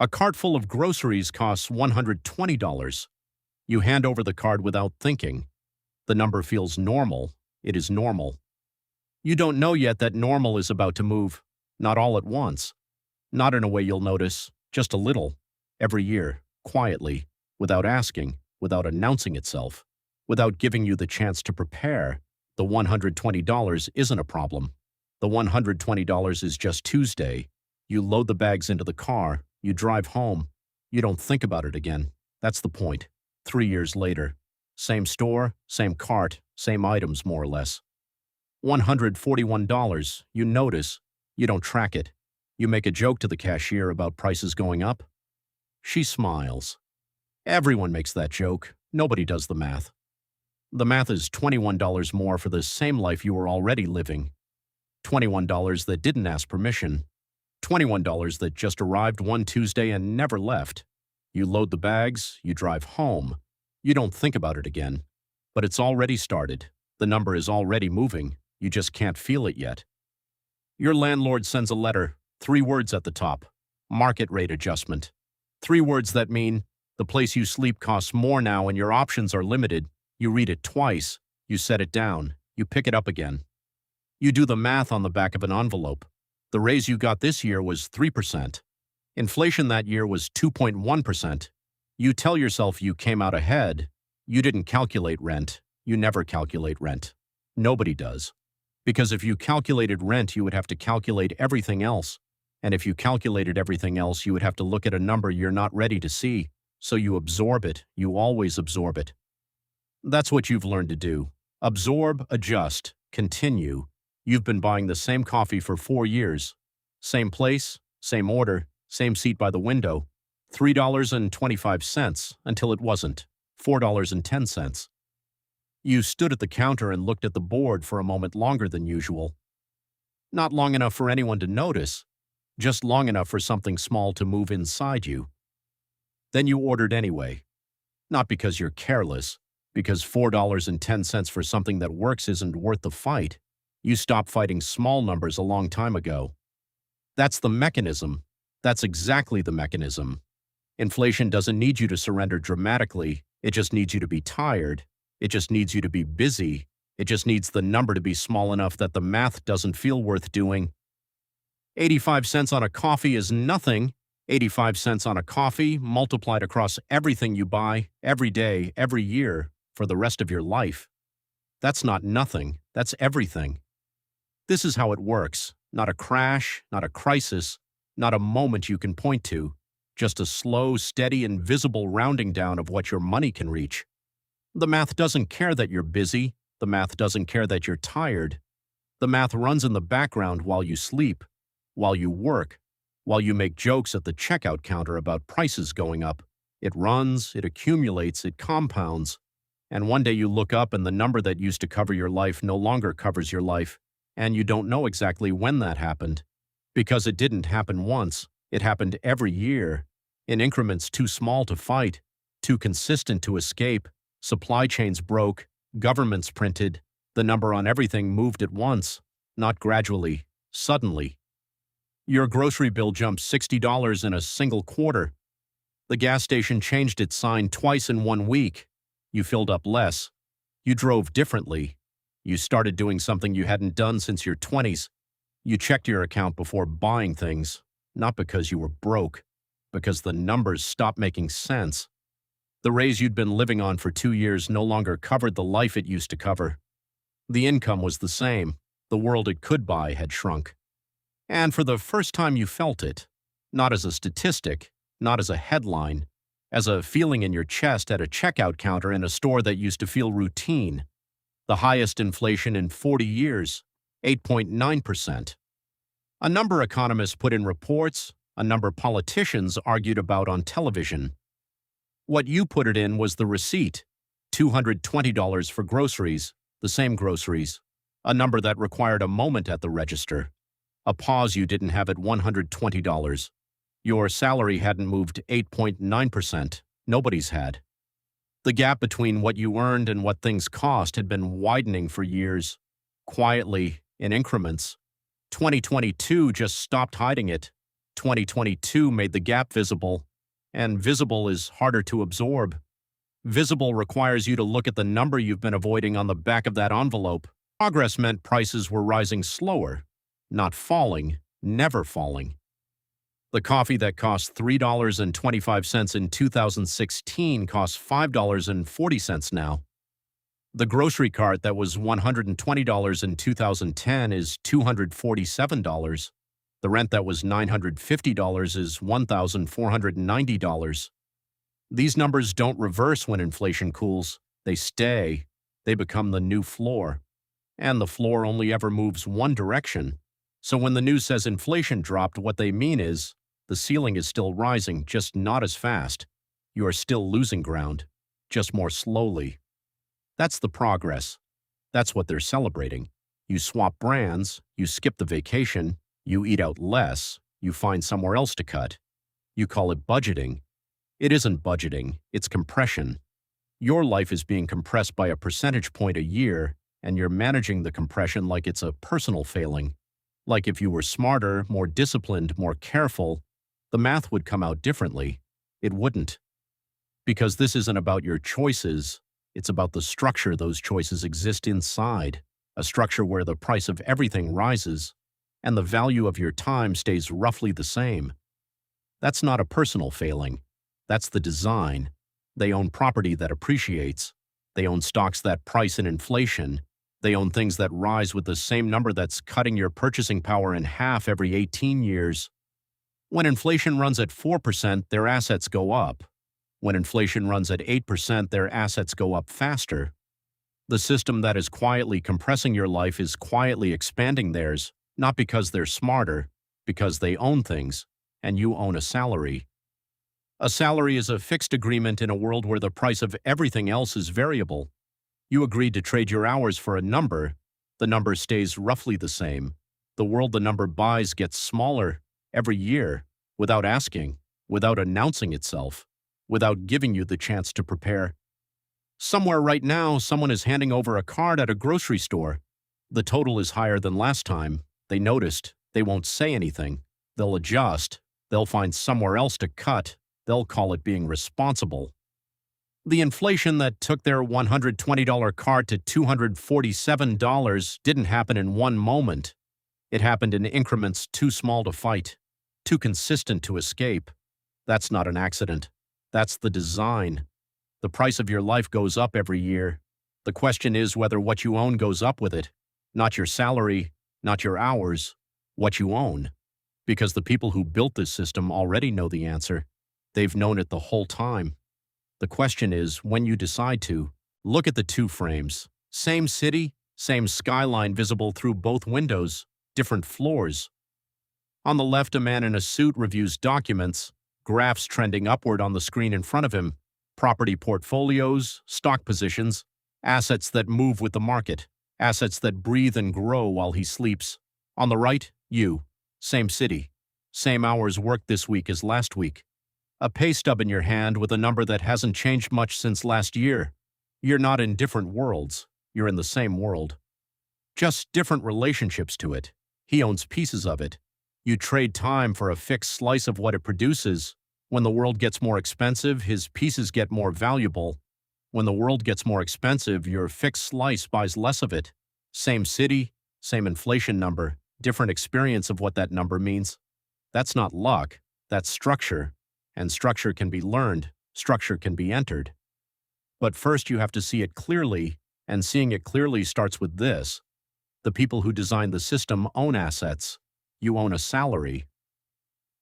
A cart full of groceries costs $120. You hand over the card without thinking. The number feels normal. It is normal. You don't know yet that normal is about to move, not all at once. Not in a way you'll notice, just a little, every year, quietly, without asking, without announcing itself, without giving you the chance to prepare. The $120 isn't a problem. The $120 is just Tuesday. You load the bags into the car, you drive home. You don't think about it again. That's the point. 3 years later. Same store, same cart, same items more or less. $141. You notice. You don't track it. You make a joke to the cashier about prices going up. She smiles. Everyone makes that joke. Nobody does the math. The math is $21 more for the same life you were already living. $21 that didn't ask permission. $21 that just arrived one Tuesday and never left. You load the bags, you drive home. You don't think about it again. But it's already started. The number is already moving. You just can't feel it yet. Your landlord sends a letter, 3 words at the top. Market rate adjustment. 3 words that mean, the place you sleep costs more now and your options are limited. You read it twice. You set it down. You pick it up again. You do the math on the back of an envelope. The raise you got this year was 3%. Inflation that year was 2.1%. You tell yourself you came out ahead. You didn't calculate rent. You never calculate rent. Nobody does. Because if you calculated rent, you would have to calculate everything else. And if you calculated everything else, you would have to look at a number you're not ready to see. So you absorb it. You always absorb it. That's what you've learned to do. Absorb, adjust, continue. You've been buying the same coffee for 4 years. Same place, same order, same seat by the window. $3.25 until it wasn't. $4.10. You stood at the counter and looked at the board for a moment longer than usual. Not long enough for anyone to notice, just long enough for something small to move inside you. Then you ordered anyway. Not because you're careless, because $4.10 for something that works isn't worth the fight. You stopped fighting small numbers a long time ago. That's the mechanism. That's exactly the mechanism. Inflation doesn't need you to surrender dramatically. It just needs you to be tired. It just needs you to be busy. It just needs the number to be small enough that the math doesn't feel worth doing. 85 cents on a coffee is nothing. 85 cents on a coffee multiplied across everything you buy, every day, every year, for the rest of your life. That's not nothing. That's everything. This is how it works. Not a crash, not a crisis, not a moment you can point to. Just a slow, steady, invisible rounding down of what your money can reach. The math doesn't care that you're busy. The math doesn't care that you're tired. The math runs in the background while you sleep, while you work, while you make jokes at the checkout counter about prices going up. It runs, it accumulates, it compounds. And one day you look up and the number that used to cover your life no longer covers your life. And you don't know exactly when that happened. Because it didn't happen once. It happened every year, in increments too small to fight, too consistent to escape. Supply chains broke, governments printed, the number on everything moved at once, not gradually, suddenly. Your grocery bill jumped $60 in a single quarter. The gas station changed its sign twice in 1 week. You filled up less. You drove differently. You started doing something you hadn't done since your 20s. You checked your account before buying things, not because you were broke, because the numbers stopped making sense. The raise you'd been living on for 2 years no longer covered the life it used to cover. The income was the same. The world it could buy had shrunk. And for the first time you felt it, not as a statistic, not as a headline, as a feeling in your chest at a checkout counter in a store that used to feel routine. The highest inflation in 40 years, 8.9%. A number economists put in reports, a number politicians argued about on television. What you put it in was the receipt, $220 for groceries, the same groceries, a number that required a moment at the register, a pause you didn't have at $120. Your salary hadn't moved 8.9%, nobody's had. The gap between what you earned and what things cost had been widening for years, quietly, in increments. 2022 just stopped hiding it. 2022 made the gap visible, and visible is harder to absorb. Visible requires you to look at the number you've been avoiding on the back of that envelope. Progress meant prices were rising slower, not falling, never falling. The coffee that cost $3.25 in 2016 costs $5.40 now. The grocery cart that was $120 in 2010 is $247. The rent that was $950 is $1,490. These numbers don't reverse when inflation cools. They stay. They become the new floor. And the floor only ever moves one direction. So when the news says inflation dropped, what they mean is the ceiling is still rising, just not as fast. You are still losing ground, just more slowly. That's the progress. That's what they're celebrating. You swap brands, you skip the vacation, you eat out less, you find somewhere else to cut. You call it budgeting. It isn't budgeting, it's compression. Your life is being compressed by a percentage point a year, and you're managing the compression like it's a personal failing. Like if you were smarter, more disciplined, more careful, the math would come out differently. It wouldn't. Because this isn't about your choices, it's about the structure those choices exist inside, a structure where the price of everything rises, and the value of your time stays roughly the same. That's not a personal failing. That's the design. They own property that appreciates. They own stocks that price in inflation. They own things that rise with the same number that's cutting your purchasing power in half every 18 years. When inflation runs at 4%, their assets go up. When inflation runs at 8%, their assets go up faster. The system that is quietly compressing your life is quietly expanding theirs, not because they're smarter, because they own things, and you own a salary. A salary is a fixed agreement in a world where the price of everything else is variable. You agreed to trade your hours for a number. The number stays roughly the same. The world the number buys gets smaller every year, without asking, without announcing itself, without giving you the chance to prepare. Somewhere right now, someone is handing over a card at a grocery store. The total is higher than last time. They noticed. They won't say anything. They'll adjust. They'll find somewhere else to cut. They'll call it being responsible. The inflation that took their $120 cart to $247 didn't happen in one moment. It happened in increments too small to fight, too consistent to escape. That's not an accident. That's the design. The price of your life goes up every year. The question is whether what you own goes up with it. Not your salary, not your hours, what you own. Because the people who built this system already know the answer. They've known it the whole time. The question is, when you decide to, look at the two frames. Same city, same skyline visible through both windows, different floors. On the left, a man in a suit reviews documents, graphs trending upward on the screen in front of him, property portfolios, stock positions, assets that move with the market, assets that breathe and grow while he sleeps. On the right, you. Same city, same hours worked this week as last week. A pay stub in your hand with a number that hasn't changed much since last year. You're not in different worlds. You're in the same world. Just different relationships to it. He owns pieces of it. You trade time for a fixed slice of what it produces. When the world gets more expensive, his pieces get more valuable. When the world gets more expensive, your fixed slice buys less of it. Same city, same inflation number, different experience of what that number means. That's not luck. That's structure. And structure can be learned, structure can be entered. But first you have to see it clearly, and seeing it clearly starts with this. The people who designed the system own assets. You own a salary.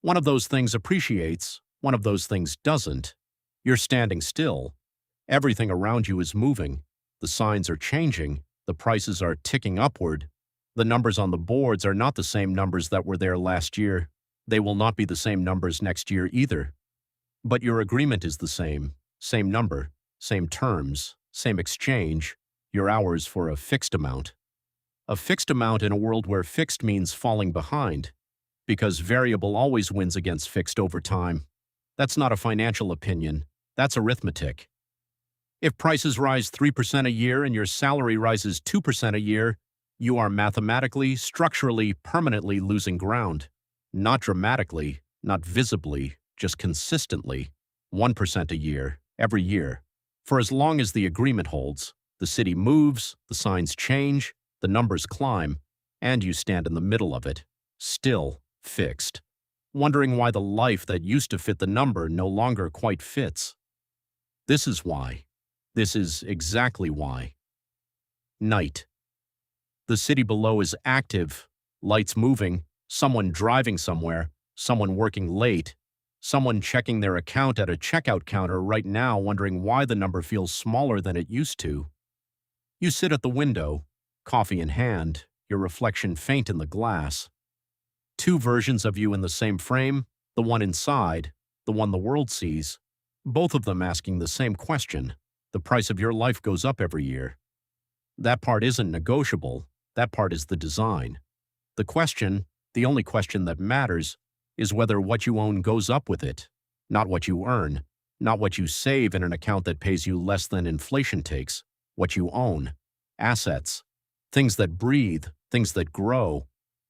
One of those things appreciates, one of those things doesn't. You're standing still. Everything around you is moving. The signs are changing. The prices are ticking upward. The numbers on the boards are not the same numbers that were there last year. They will not be the same numbers next year either. But your agreement is the same number, same terms, same exchange, your hours for a fixed amount. A fixed amount in a world where fixed means falling behind, because variable always wins against fixed over time. That's not a financial opinion, that's arithmetic. If prices rise 3% a year and your salary rises 2% a year, you are mathematically, structurally, permanently losing ground. Not dramatically, not visibly, just consistently, 1% a year, every year. For as long as the agreement holds, the city moves, the signs change, the numbers climb, and you stand in the middle of it, still fixed, wondering why the life that used to fit the number no longer quite fits. This is why. This is exactly why. Night. The city below is active, lights moving, someone driving somewhere, someone working late, someone checking their account at a checkout counter right now wondering why the number feels smaller than it used to. You sit at the window, coffee in hand, your reflection faint in the glass. Two versions of you in the same frame, the one inside, the one the world sees, both of them asking the same question. The price of your life goes up every year. That part isn't negotiable, that part is the design. The question, the only question that matters, is whether what you own goes up with it, not what you earn, not what you save in an account that pays you less than inflation takes, what you own, assets, things that breathe, things that grow,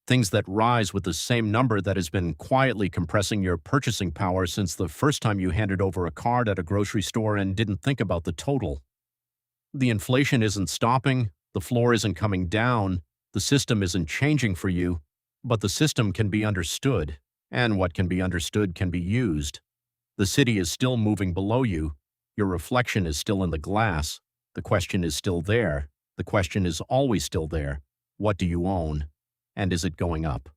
things that rise with the same number that has been quietly compressing your purchasing power since the first time you handed over a card at a grocery store and didn't think about the total. The inflation isn't stopping, the floor isn't coming down, the system isn't changing for you, but the system can be understood, and what can be understood can be used. The city is still moving below you, your reflection is still in the glass, the question is still there, the question is always still there. What do you own? And is it going up?